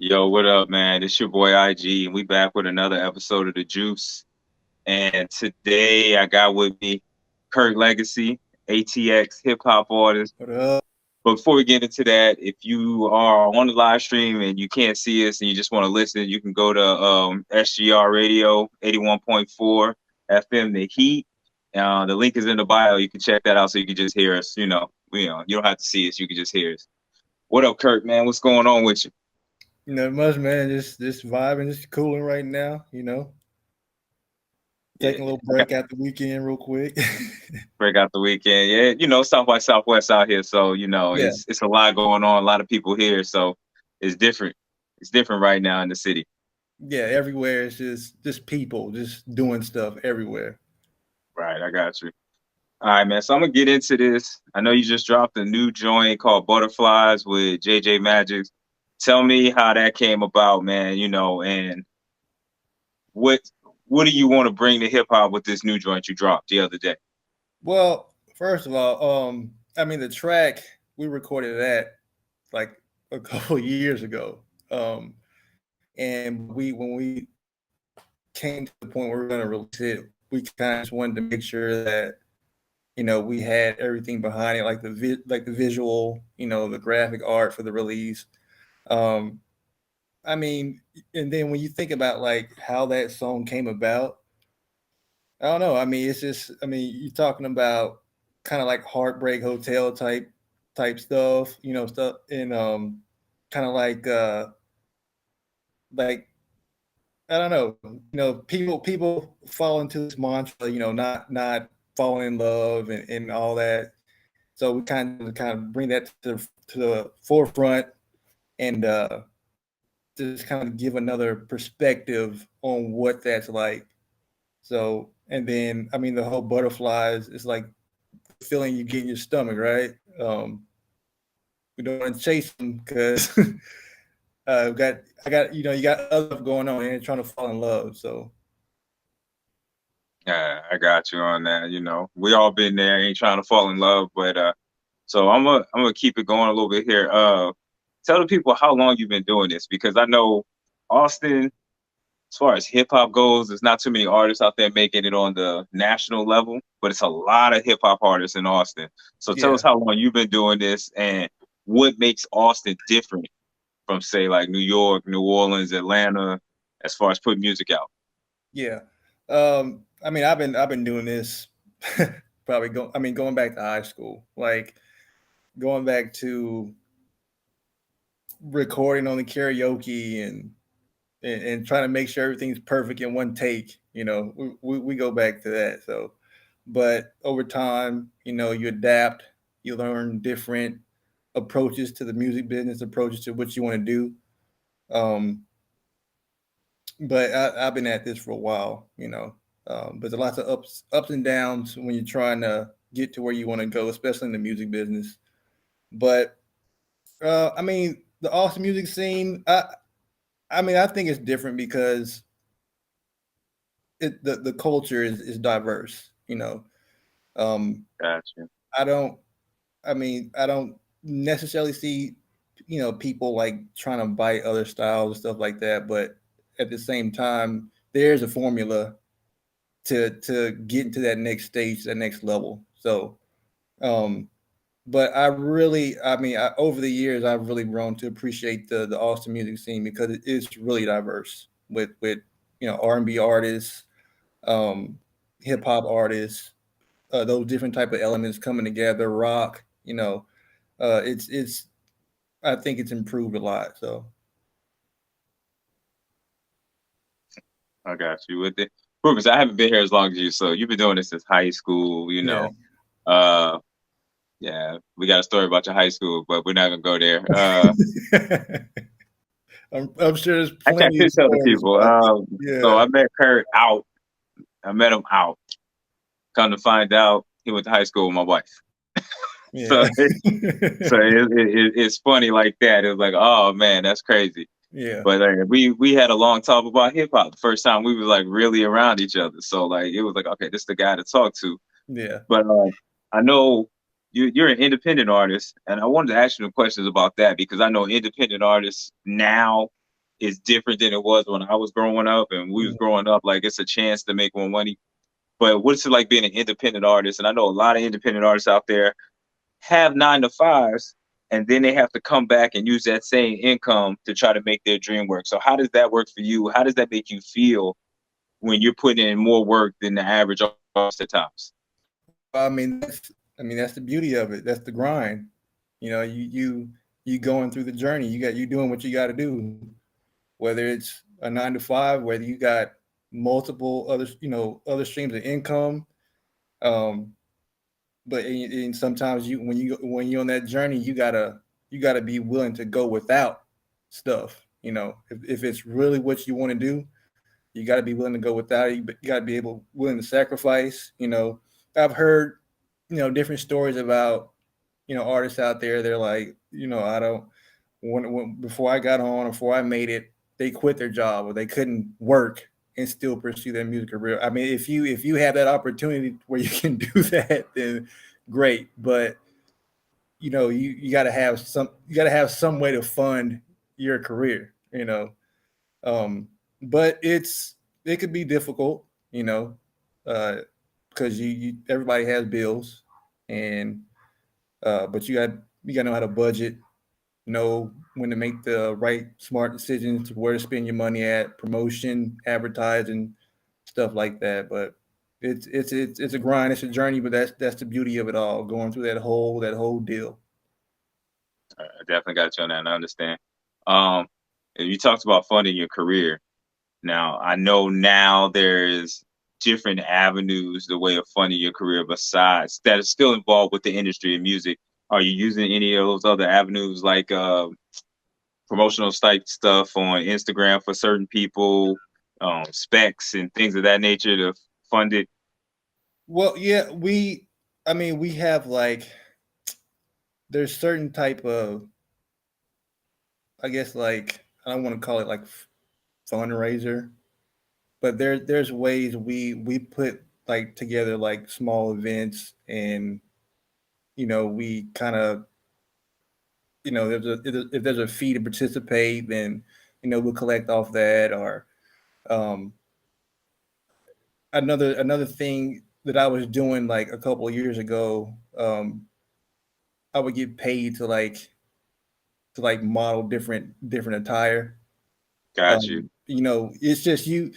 Yo, what up, man? It's your boy IG, and we back with another episode of The Juice. And today I got with me Curt Legacy, ATX hip hop artist. What up? But before we get into that, if you are on the live stream and you can't see us and you just want to listen, you can go to SGR Radio 81.4 FM, The Heat. The link is in the bio. You can check that out so you can just hear us. You don't have to see us. You can just hear us. What up, Kurt, man? What's going on with you? Not much, man. Just vibing, just cooling right now. Yeah. Taking a little break out the weekend real quick. Break out the weekend. Yeah, South by Southwest out here. So, Yeah, it's a lot going on, a lot of people here. So it's different. It's different right now in the city. yeah. Everywhere it's just people just doing stuff everywhere. Right, I got you. All right, man. So I'm gonna get into this. I know you just dropped a new joint called Butterflies with JJ Magic. Tell me how that came about, man, and what what do you want to bring to hip hop with this new joint you dropped the other day? Well, first of all, I mean the track we recorded that like a couple of years ago, and we when we came to the point where we were going to release it, we kind of just wanted to make sure that we had everything behind it, like the visual, the graphic art for the release. Um, I mean, and then when you think about like how that song came about, I don't know. I mean, it's just, I mean, you're talking about kind of like Heartbreak Hotel type stuff, stuff, and kind of like I don't know, people fall into this mantra, not falling in love and all that. So we kind of bring that to the forefront and just kind of give another perspective on what that's like. So, and then I mean, the whole butterflies is like the feeling you get in your stomach, right? We don't want to chase them because you got other stuff going on and trying to fall in love. So, Yeah, I got you on that. We all been there, ain't trying to fall in love, but so I'm gonna keep it going a little bit here. Tell the people how long you've been doing this because I know Austin, as far as hip hop goes, there's not too many artists out there making it on the national level, but it's a lot of hip hop artists in Austin. So tell us yeah, how long you've been doing this and what makes Austin different from say like New York, New Orleans, Atlanta, as far as putting music out. yeah. I mean, I've been doing this probably going back to high school, like going back to recording on the karaoke and trying to make sure everything's perfect in one take. We go back to that. So, but over time, you adapt, you learn different approaches to the music business, approaches to what you want to do. Um, but I've been at this for a while, but there's lots of ups and downs when you're trying to get to where you want to go, especially in the music business. But I mean, the Austin music scene, I mean, I think it's different because the culture is diverse. Um, Gotcha. I don't. I mean, I don't necessarily see people like trying to bite other styles and stuff like that. But at the same time, there's a formula to get into that next stage, that next level. So, um, but I mean, over the years, I've really grown to appreciate the Austin music scene because it is really diverse with R&B artists, um, hip hop artists, those different type of elements coming together, rock. It's I think it's improved a lot. So I got you with it. Rufus, I haven't been here as long as you, so you've been doing this since high school, yeah. Uh yeah, we got a story about your high school, but we're not gonna go there. I'm sure there's Actually, I plenty of could tell the stories people. about it. So Yeah, I met Kurt out. I met him out. Come to find out, he went to high school with my wife. So, yeah, it's funny like that. It was like, oh man, that's crazy. yeah, But like, we had a long talk about hip hop. The first time we was like really around each other. So like it was like, okay, this is the guy to talk to. yeah. But I know you're an independent artist, and I wanted to ask you some questions about that because I know independent artists now. is different than it was when I was growing up and we was Mhm. growing up. Like it's a chance to make more money. But what's it like being an independent artist? And I know a lot of independent artists out there have 9 to 5s, and then they have to come back and use that same income to try to make their dream work. So how does that work for you? How does that make you feel when you're putting in more work than the average artist at times? I mean, that's the beauty of it. That's the grind. You going through the journey. You doing what you got to do. Whether it's a 9 to 5, whether you got multiple other streams of income. Um, but sometimes when you're on that journey, you gotta be willing to go without stuff. If it's really what you want to do, you got to be willing to go without it. You got to be willing to sacrifice. I've heard different stories about artists out there. They're like, I don't when before I got on, before I made it, they quit their job or they couldn't work and still pursue their music career. I mean, if you have that opportunity where you can do that, then great. But you got to have some way to fund your career. But it could be difficult, uh, because everybody has bills, and but you got to know how to budget, know when to make the right smart decisions, where to spend your money at, promotion, advertising, stuff like that. But it's a grind, it's a journey, but that's the beauty of it all, going through that whole deal. I definitely got you on that. And I understand. Um, and you talked about funding your career. Now, I know now there's different avenues, the way of funding your career besides that is still involved with the industry of music. Are you using any of those other avenues like promotional type stuff on Instagram for certain people, specs and things of that nature to fund it? Well, yeah, we have like there's certain type of, I guess, like, I don't want to call it like fundraiser, but there's ways we put like together like small events, and we kind of, if there's a fee to participate, then we'll collect off that. Or um, another thing that I was doing like a couple of years ago, I would get paid to model different attire. Got you. It's just you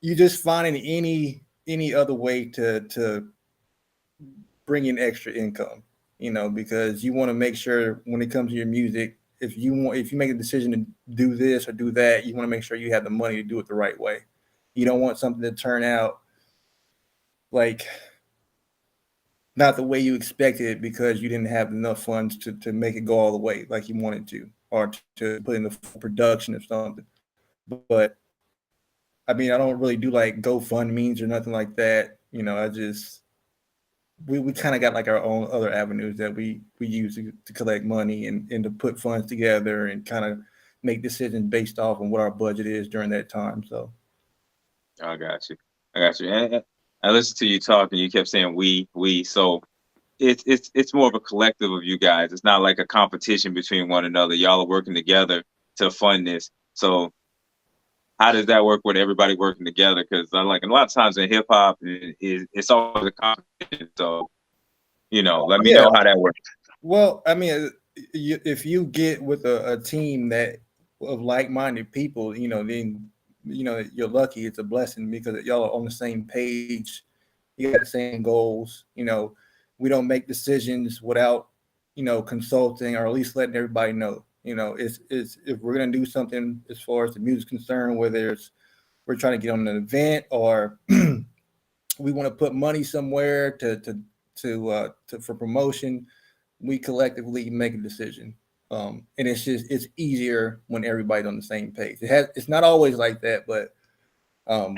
just finding any other way to bring in extra income, because you want to make sure when it comes to your music, if you make a decision to do this or do that, you want to make sure you have the money to do it the right way. You don't want something to turn out like not the way you expected it because you didn't have enough funds to make it go all the way like you wanted to, or to put in the full production or something. But I mean, I don't really do like GoFundMe's or nothing like that. I just we kind of got like our own other avenues that we use to collect money, and to put funds together and kind of make decisions based off on what our budget is during that time. So I got you. I got you. And I listened to you talk, and you kept saying we. So it's more of a collective of you guys. It's not like a competition between one another. Y'all are working together to fund this. So how does that work with everybody working together? Because like a lot of times in hip hop, it's always a competition. So let me yeah, know how that works. well, I mean, if you get with a team that of like-minded people, then you're lucky. It's a blessing because y'all are on the same page. You got the same goals. We don't make decisions without consulting, or at least letting everybody know. It's if we're gonna do something as far as the music's concerned, whether it's we're trying to get on an event, or we want to put money somewhere to for promotion, we collectively make a decision. And it's easier when everybody's on the same page. It's not always like that, but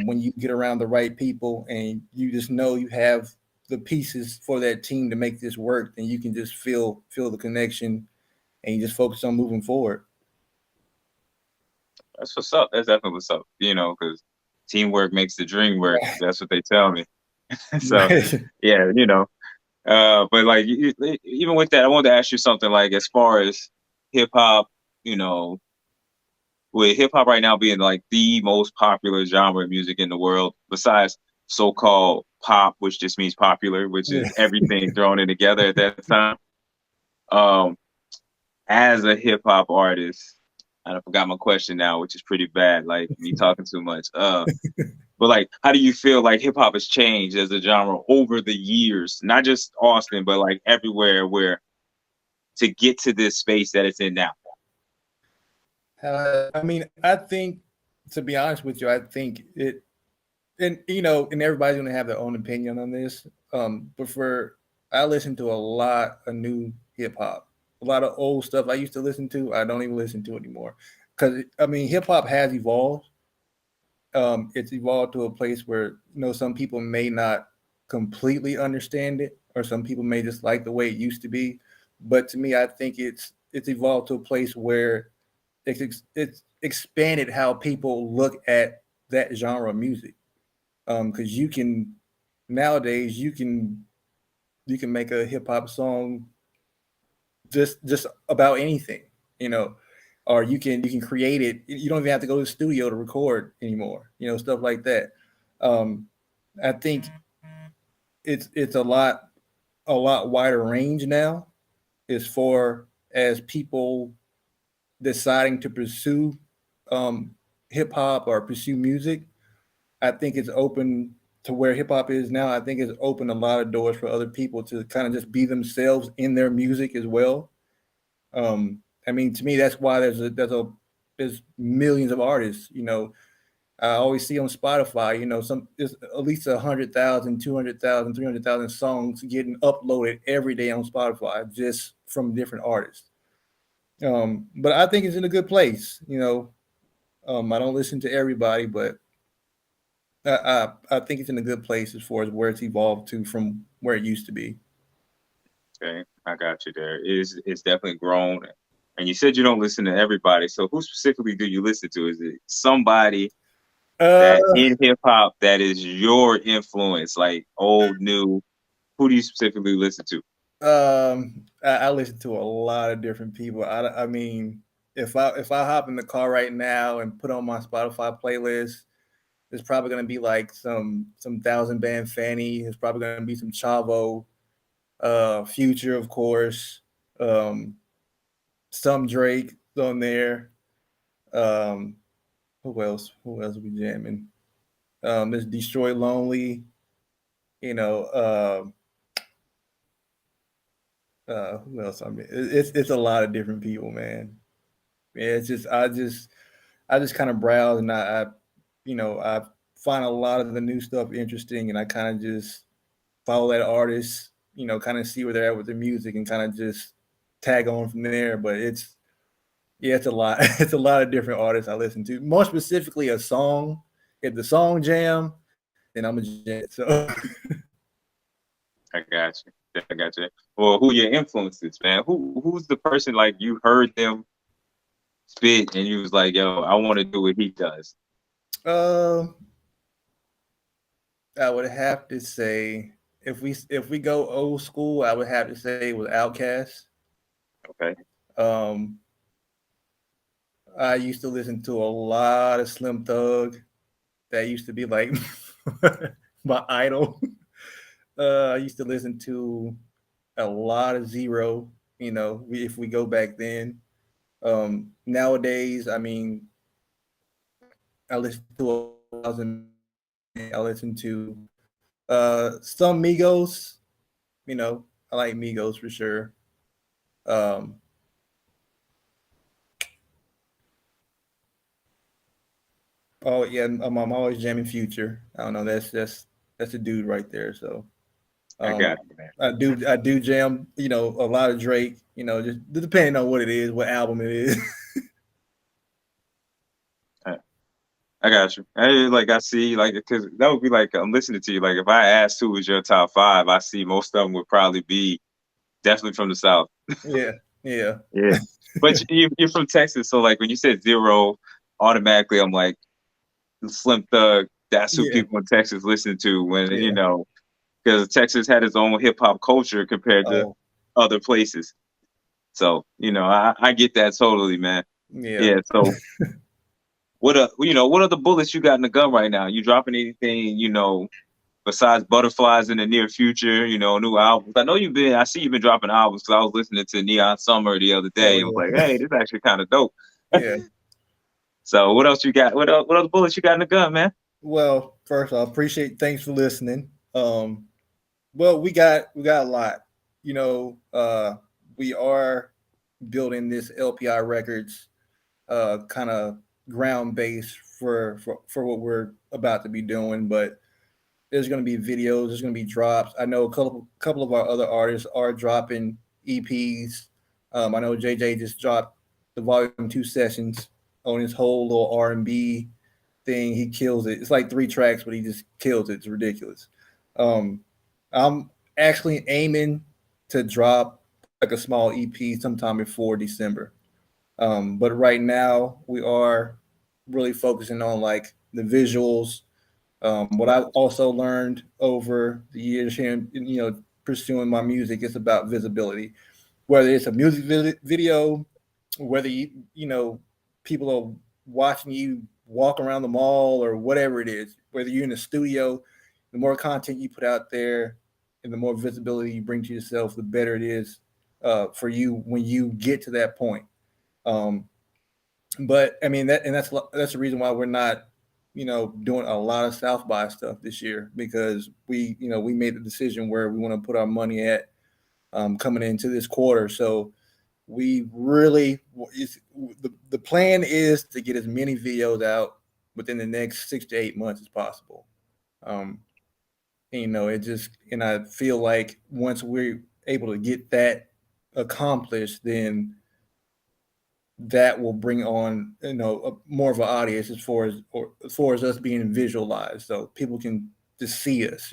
when you get around the right people and you just know you have the pieces for that team to make this work, then you can just feel the connection, and you just focus on moving forward. That's what's up. That's definitely what's up. Because teamwork makes the dream work. That's what they tell me. So Right. yeah, but like even with that, I wanted to ask you something like as far as hip hop, you know, with hip hop right now being like the most popular genre of music in the world, besides so-called pop, which just means popular, which Yeah. is everything thrown in together at that time. Um, as a hip hop artist, and I forgot my question now, which is pretty bad, like me talking too much. But like, how do you feel like hip hop has changed as a genre over the years? Not just Austin, but like everywhere where to get to this space that it's in now. I mean, I think, to be honest with you, I think it, and you know, and everybody's gonna have their own opinion on this. But for I listen to a lot of new hip hop, a lot of old stuff I used to listen to. I don't even listen to anymore because I mean, hip hop has evolved. It's evolved to a place where you know some people may not completely understand it, or some people may just like the way it used to be. But to me, I think it's evolved to a place where it's expanded how people look at that genre of music. Because you can nowadays you can make a hip hop song just about anything, you know, or you can create it. You don't even have to go to the studio to record anymore, you know, stuff like that. Um, I think it's a lot wider range now as far as people deciding to pursue um, hip hop or pursue music. I think it's open to where hip hop is now. I think it's opened a lot of doors for other people to kind of just be themselves in their music as well. I mean, to me, that's why there's millions of artists. You know, I always see on Spotify, you know, there's at least 100,000, 200,000, 300,000 songs getting uploaded every day on Spotify just from different artists. But I think it's in a good place. You know, I don't listen to everybody, but I think it's in a good place as far as where it's evolved to from where it used to be. Okay, I got you there. It's definitely grown. And you said you don't listen to everybody. So who specifically do you listen to? Is it somebody that Uh, in hip hop that is your influence, like old, new? Who do you specifically listen to? I listen to a lot of different people. I mean, if I hop in the car right now and put on my Spotify playlist, there's probably gonna be like some Thousand Band Fanny. There's probably gonna be some Chavo, Future, of course, um, some Drake on there. Um, who else? Who else we jamming? There's Destroy Lonely. You know, who else? I mean, it's a lot of different people, man. Yeah, it's just I just kind of browse and I you know I find a lot of the new stuff interesting and I kind of just follow that artist, you know, kind of see where they're at with their music and kind of just tag on from there. But it's yeah, it's a lot. It's a lot of different artists I listen to. More specifically, a song. If the song jam, then I'm a jam. So I got you. I got you. Well, who your influences, man? Who's the person like you heard them spit and you was like, yo, I want to do what he does. um, I would have to say if we go old school, I would have to say it was Outkast. Okay. Um, I used to listen to a lot of Slim Thug. That used to be like my idol. I used to listen to a lot of Zero. You know, if we go back then. Nowadays, I mean, I listen to a thousand. I listen to some Migos. You know, I like Migos for sure. Um, oh yeah, I'm always jamming Future. I don't know. That's a dude right there. So I got um, you, man. I do jam. You know, a lot of Drake. You know, just depending on what it is, what album it is. I I got you. Like I see, like because that would be like I'm listening to you. Like if I asked who was your top five, I see most of them would probably be definitely from the South. Yeah, yeah, Yeah, but you're from Texas, so like when you said Zero, automatically I'm like Slim Thug. That's who yeah, people in Texas listen to when yeah. because Texas had its own hip hop culture compared to Oh, other places. So I get that totally, man. yeah. Yeah. So what are the bullets you got in the gun right now? You dropping anything, besides butterflies in the near future, new albums? I see you've been dropping albums because I was listening to Neon Summer the other Oh day and was like, yeah, hey, this is actually kind of dope. yeah. So what else you got? What other bullets you got in the gun, man? Well, first off, appreciate. Thanks for listening. Well, we got a lot. You know, we are building this LPI Records kind of ground base for what we're about to be doing, but there's going to be videos, there's going to be drops. I know a couple of our other artists are dropping EPs. I know JJ just dropped the Volume 2 sessions on his whole little R&B thing. He kills it. It's like 3 tracks, but he just kills it. It's ridiculous. Um, I'm actually aiming to drop like a small EP sometime before December. But right now we are really focusing on like the visuals. What I've also learned over the years here, pursuing my music, is about visibility. Whether it's a music video, whether people are watching you walk around the mall or whatever it is, whether you're in the studio, the more content you put out there and the more visibility you bring to yourself, the better it is for you when you get to that point. Um, but I mean that's the reason why we're not, doing a lot of South by stuff this year, because we made the decision where we want to put our money at coming into this quarter. So we really the plan is to get as many videos out within the next 6 to 8 months as possible. Um, and, I feel like once we're able to get that accomplished, then that will bring on more of an audience as far as us being visualized, so people can just see us.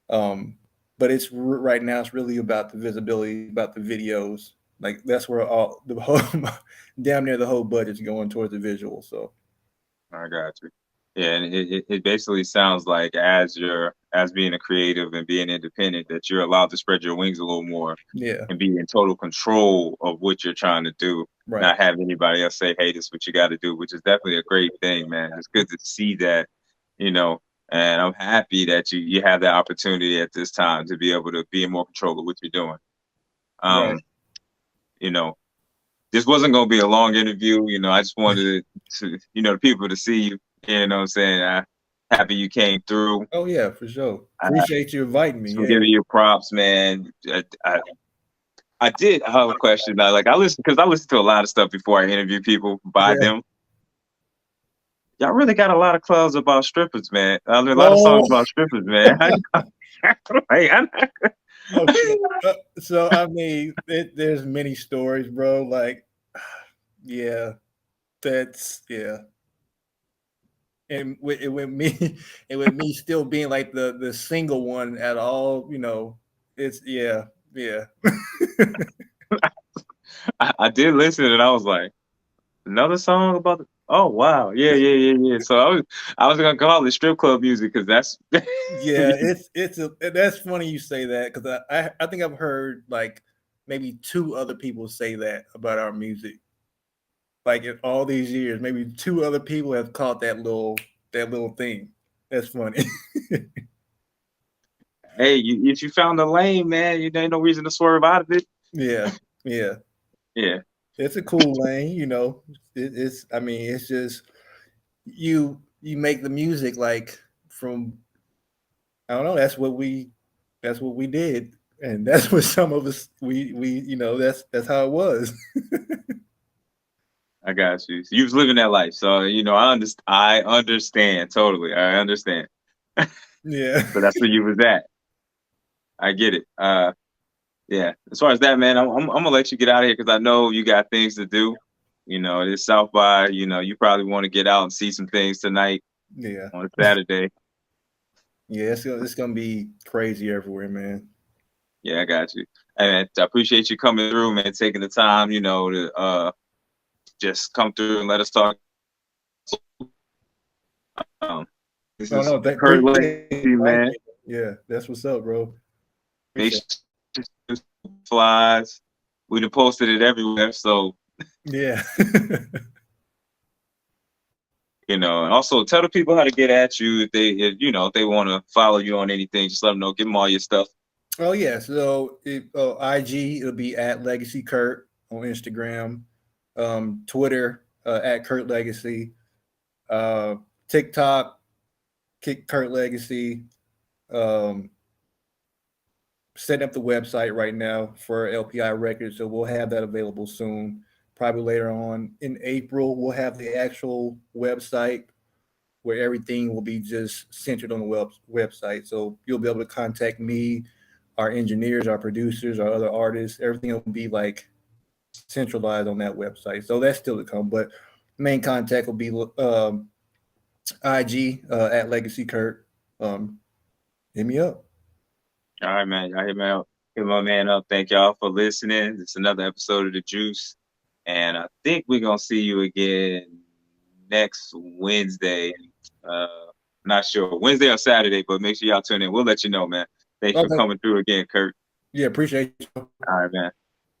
um but right now it's really about the visibility, about the videos. Like that's where all the whole damn near the whole budget's going towards the visual. So I got you. Yeah, and it basically sounds like as being a creative and being independent, that you're allowed to spread your wings a little more yeah, and be in total control of what you're trying to do, right, not have anybody else say, hey, this is what you got to do, which is definitely a great thing, man. It's good to see that, you know, and I'm happy that you have that opportunity at this time to be able to be in more control of what you're doing. right. Um, you know, this wasn't going to be a long interview. I just wanted the people to see you. You know what I'm saying? Happy you came through. Oh yeah, for sure. Uh, Appreciate you inviting me. I'm Yeah, giving you props, man. I did have a question. I listen because I listen to a lot of stuff before I interview people by yeah. them. Y'all really got a lot of clubs about strippers, man. I mean, a lot of Oh, songs about strippers, man. Hey, okay. So I mean, there's many stories, bro. Like, yeah, yeah. And with me and with me still being like the single one at all, it's yeah. I did listen, and I was like, another song about the. Oh wow, yeah, yeah, yeah, yeah. So I was gonna call it strip club music because that's. Yeah, that's funny you say that, because I think I've heard like maybe 2 other people say that about our music. Like in all these years, maybe 2 other people have caught that little thing. That's funny. Hey, if you found the lane, man, you ain't no reason to swerve out of it. Yeah, yeah. Yeah, It's a cool lane. It's I mean, it's just you make the music like from I don't know. That's what we did, and that's what some of us we that's how it was. I got you. So you was living that life, so I understand. I understand totally. I understand. Yeah. So that's where you was at. I get it. Yeah. As far as that, man, I'm gonna let you get out of here because I know you got things to do. It is South by. You probably want to get out and see some things tonight Yeah. on Saturday. Yeah. It's gonna be crazy everywhere, man. Yeah, I got you. Hey, man, I appreciate you coming through, man, taking the time, to just come through and let us talk. Um, this No, is no, Curt appreciate Legacy, it. man. Yeah, that's what's up, bro. Make Appreciate sure to flies. We done posted it everywhere, so it. Yeah. And also tell the people how to get at you if they want to follow you on anything. Just let them know. Give them all your stuff. Oh yeah, so IG it'll be at Legacy Curt on Instagram, Twitter at Curt Legacy, uh, TikTok Kick Curt Legacy. Um, Setting up the website right now for LPI Records, so we'll have that available soon. Probably later on in April, we'll have the actual website where everything will be just centered on the website. So you'll be able to contact me, our engineers, our producers, our other artists. Everything will be like centralized on that website. So that's still to come. But main contact will be IG at Legacy Curt. Hit me up. All right, man. Y'all hit my man up. Thank y'all for listening. It's another episode of The Juice. And I think we're gonna see you again next Wednesday. Uh Not sure. Wednesday or Saturday, but make sure y'all tune in. We'll let you know, man. Thanks for Okay. coming through again, Curt. Yeah, appreciate you. All right, man.